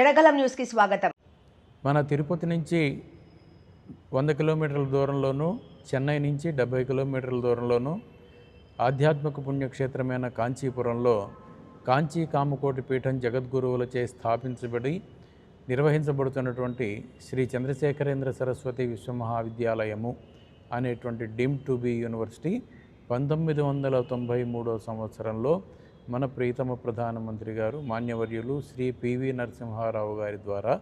వడగలం న్యూస్కి స్వాగతం. మన తిరుపతి నుంచి 100 కిలోమీటర్ల దూరంలోనూ, చెన్నై నుంచి 70 కిలోమీటర్ల దూరంలోనూ ఆధ్యాత్మిక పుణ్యక్షేత్రమైన కాంచీపురంలో కాంచీ కామకోటి పీఠం జగద్గురువులచే స్థాపించబడి నిర్వహించబడుతున్నటువంటి శ్రీ చంద్రశేఖరేంద్ర సరస్వతి విశ్వమహావిద్యాలయము అనేటువంటి డీమ్డ్ టు బి యూనివర్సిటీ 1993 సంవత్సరంలో మన ప్రియతమ ప్రధానమంత్రి గారు మాన్యవర్యులు శ్రీ పివి నరసింహారావు గారి ద్వారా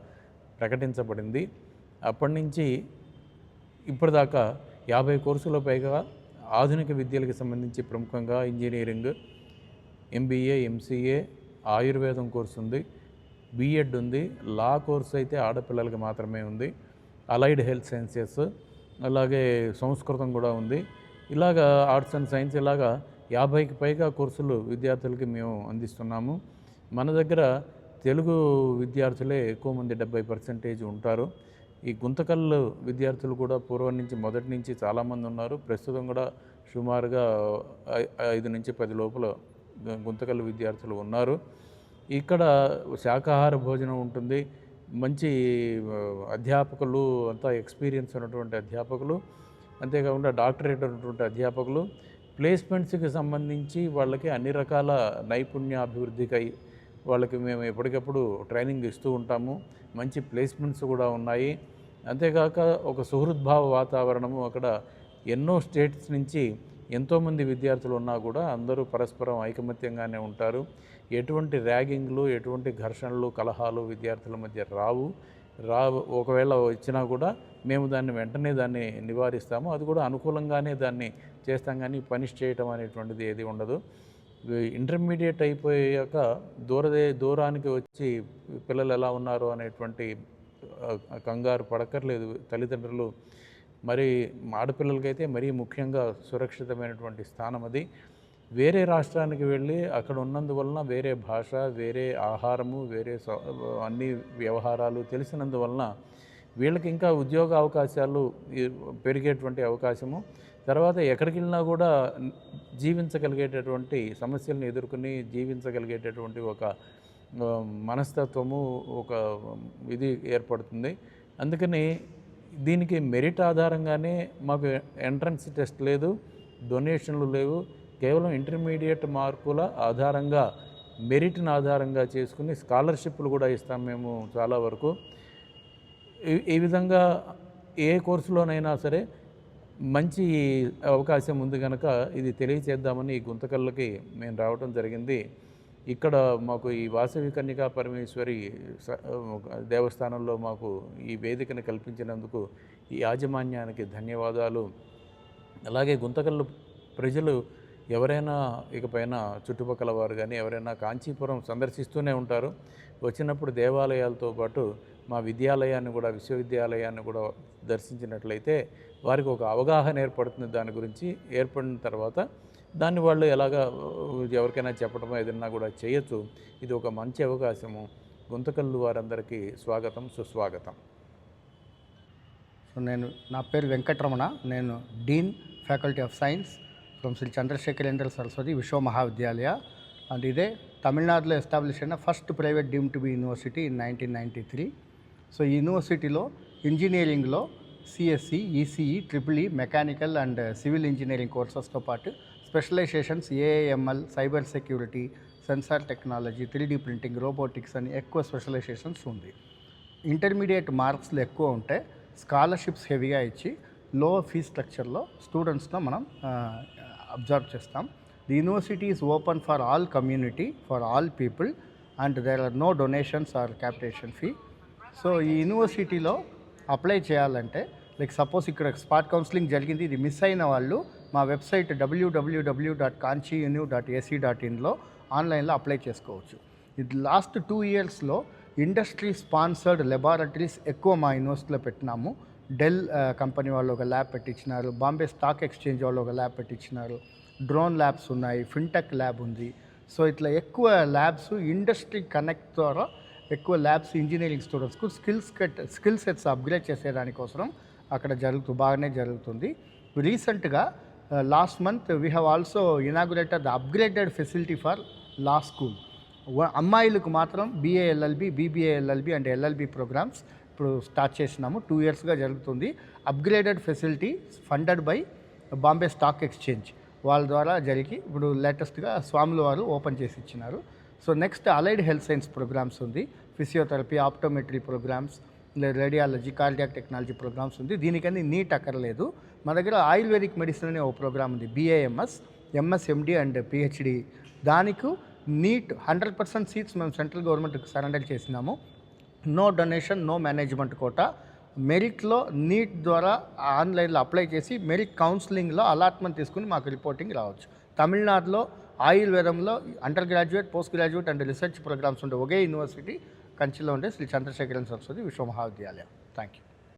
ప్రకటించబడింది. అప్పటి నుంచి ఇప్పటిదాకా 50 కోర్సుల పైగా ఆధునిక విద్యలకు సంబంధించి ప్రముఖంగా ఇంజనీరింగ్, ఎంబీఏ, ఎంసీఏ, ఆయుర్వేదం కోర్సు ఉంది, బీఎడ్ ఉంది, లా కోర్సు అయితే ఆడపిల్లలకి మాత్రమే ఉంది, అలైడ్ హెల్త్ సైన్సెస్, అలాగే సంస్కృతం కూడా ఉంది. ఇలాగా ఆర్ట్స్ అండ్ సైన్స్ ఇలాగా 50కి పైగా కోర్సులు విద్యార్థులకి మేము అందిస్తున్నాము. మన దగ్గర తెలుగు విద్యార్థులే ఎక్కువ మంది, 70% ఉంటారు. ఈ గుంతకల్లు విద్యార్థులు కూడా పూర్వం నుంచి మొదటి నుంచి చాలామంది ఉన్నారు. ప్రస్తుతం కూడా సుమారుగా 5 నుంచి 10 లోపల గుంతకల్లు విద్యార్థులు ఉన్నారు. ఇక్కడ శాకాహార భోజనం ఉంటుంది. మంచి అధ్యాపకులు, అంతా ఎక్స్పీరియన్స్ ఉన్నటువంటి అధ్యాపకులు, అంతేకాకుండా డాక్టరేట్ ఉన్నటువంటి అధ్యాపకులు, ప్లేస్మెంట్స్కి సంబంధించి వాళ్ళకి అన్ని రకాల నైపుణ్యాభివృద్ధికై వాళ్ళకి మేము ఎప్పటికప్పుడు ట్రైనింగ్ ఇస్తూ ఉంటాము. మంచి ప్లేస్మెంట్స్ కూడా ఉన్నాయి. అంతేకాక ఒక సుహృద్భావ వాతావరణము. అక్కడ ఎన్నో స్టేట్స్ నుంచి ఎంతోమంది విద్యార్థులు ఉన్నా కూడా అందరూ పరస్పరం ఐకమత్యంగానే ఉంటారు. ఎటువంటి ర్యాగింగ్లు, ఎటువంటి ఘర్షణలు, కలహాలు విద్యార్థుల మధ్య రావు. ఒకవేళ వచ్చినా కూడా మేము వెంటనే దాన్ని నివారిస్తాము. అది కూడా అనుకూలంగానే దాన్ని చేస్తాం, కానీ పనిష్ చేయటం అనేటువంటిది ఏది ఉండదు. ఇంటర్మీడియట్ అయిపోయాక దూరానికి వచ్చి పిల్లలు ఎలా ఉన్నారు అనేటువంటి కంగారు పడక్కర్లేదు తల్లిదండ్రులు. మరి ఆడపిల్లలకైతే మరీ ముఖ్యంగా సురక్షితమైనటువంటి స్థానం అది. వేరే రాష్ట్రానికి వెళ్ళి అక్కడ ఉన్నందువలన వేరే భాష, వేరే ఆహారము, వేరే అన్ని వ్యవహారాలు తెలిసినందువలన వీళ్ళకి ఇంకా ఉద్యోగ అవకాశాలు పెరిగేటువంటి అవకాశము, తర్వాత ఎక్కడికి వెళ్ళినా కూడా జీవించగలిగేటటువంటి సమస్యలను ఎదుర్కొని జీవించగలిగేటటువంటి ఒక మనస్తత్వము, ఒక ఇది ఏర్పడుతుంది. అందుకని దీనికి మెరిట్ ఆధారంగానే మాకు ఎంట్రన్స్ టెస్ట్ లేదు, డొనేషన్లు లేవు. కేవలం ఇంటర్మీడియట్ మార్కుల ఆధారంగా, మెరిట్ని ఆధారంగా చేసుకుని స్కాలర్షిప్లు కూడా ఇస్తాం మేము చాలా వరకు. ఈ విధంగా ఏ కోర్సులోనైనా సరే మంచి అవకాశం ఉంది కనుక ఇది తెలియచేద్దామని ఈ గుంతకల్లుకి మేము రావడం జరిగింది. ఇక్కడ మాకు ఈ వాసవి కన్యకా పరమేశ్వరి దేవస్థానంలో మాకు ఈ వేదికను కల్పించినందుకు ఈ యాజమాన్యానికి ధన్యవాదాలు. అలాగే గుంతకల్లు ప్రజలు ఎవరైనా ఇకపైన చుట్టుపక్కల వారు కానీ ఎవరైనా కాంచీపురం సందర్శిస్తూనే ఉంటారు. వచ్చినప్పుడు దేవాలయాలతో పాటు మా విద్యాలయాన్ని కూడా, విశ్వవిద్యాలయాన్ని కూడా దర్శించినట్లయితే వారికి ఒక అవగాహన ఏర్పడుతుంది. దాని గురించి ఏర్పడిన తర్వాత దాన్ని వాళ్ళు ఎలాగా ఎవరికైనా చెప్పడమో ఏదన్నా కూడా చేయొచ్చు. ఇది ఒక మంచి అవకాశము. గుంతకల్లు వారందరికీ స్వాగతం, సుస్వాగతం. సో నా పేరు వెంకటరమణ. నేను dean faculty of science from Shri Chandrasekharendra Saraswathi Vishwa Mahavidyalaya. And ఇదే తమిళనాడులో ఎస్టాబ్లిష్ అయిన first private deemed to be university in 1993. So ఈ యూనివర్సిటీలో ఇంజనీరింగ్లో CSC, ECE, triple E, mechanical and civil engineering కోర్సెస్తో పాటు specialisations AIML, cyber security, sensor technology, 3D printing, robotics అని ఎక్కువ స్పెషలైజేషన్స్ ఉంది. ఇంటర్మీడియట్ మార్క్స్లు ఎక్కువ ఉంటే స్కాలర్షిప్స్ హెవీగా ఇచ్చి లో ఫీజ్ స్ట్రక్చర్లో స్టూడెంట్స్లో మనం అబ్జర్వ్ చేస్తాం. The university is open for all community, for all people, and there are no donations or capitation fee. So ఈ యూనివర్సిటీలో అప్లై చేయాలంటే, లైక్ సపోజ్ ఇక్కడ స్పాట్ కౌన్సిలింగ్ జరిగింది, ఇది మిస్ అయిన వాళ్ళు మా వెబ్సైట్ www.kanchiunu.ac.inలో ఆన్లైన్లో అప్లై చేసుకోవచ్చు. ఇది లాస్ట్ 2 ఇయర్స్లో ఇండస్ట్రీ స్పాన్సర్డ్ లెబారెటరీస్ ఎక్కువ మా యూనివర్సిటీలో పెట్టినాము. డెల్ కంపెనీ వాళ్ళు ఒక ల్యాబ్ పెట్టించినారు, బాంబే స్టాక్ ఎక్స్చేంజ్ వాళ్ళు ఒక ల్యాబ్ పెట్టించినారు, డ్రోన్ ల్యాబ్స్ ఉన్నాయి, ఫిన్టెక్ ల్యాబ్ ఉంది. సో ఇట్లా ఎక్కువ ల్యాబ్స్ ఇండస్ట్రీ కనెక్ట్ ద్వారా ఎక్కువ ల్యాబ్స్ ఇంజనీరింగ్ స్టూడెంట్స్కు స్కిల్ సెట్స్ అప్గ్రేడ్ చేసేదానికోసం అక్కడ బాగానే జరుగుతుంది. రీసెంట్గా last month we have also inaugurated the upgraded facility for law school. అమ్మాయిలకు మాత్రం BA LLB, BBA LLB and LLB programmes ఇప్పుడు స్టార్ట్ చేసినాము. 2 ఇయర్స్గా జరుగుతుంది. Upgraded facility funded by Bombay stock exchange వాళ్ళ ద్వారా జరిగి ఇప్పుడు లేటెస్ట్గా స్వాముల వారు ఓపెన్ చేసి ఇచ్చినారు. So next allied health science programmes ఉంది, physiotherapy, optometry programmes, radiology, cardiac technology programmes ఉంది. దీనికని నీట్ అక్కర్లేదు. మన దగ్గర ఆయుర్వేదిక్ మెడిసిన్ అనే ఒక ప్రోగ్రామ్ ఉంది, BAMS, MSMD అండ్ PhD. దానికి నీట్ 100% సీట్స్ మేము సెంట్రల్ గవర్నమెంట్కి సరెండర్ చేసినాము. No donation, no management quota. మెరిట్లో నీట్ ద్వారా ఆన్లైన్లో అప్లై చేసి మెరిట్ కౌన్సిలింగ్లో అలాట్మెంట్ తీసుకుని మాకు రిపోర్టింగ్ రావచ్చు. తమిళనాడులో ఆయుర్వేదంలో undergraduate, postgraduate and research programmes ఉండే ఒకే యూనివర్సిటీ కంచిలో ఉండే శ్రీ చంద్రశేఖరన్ సరస్వతి విశ్వ మహావిద్యాలయం. Thank you.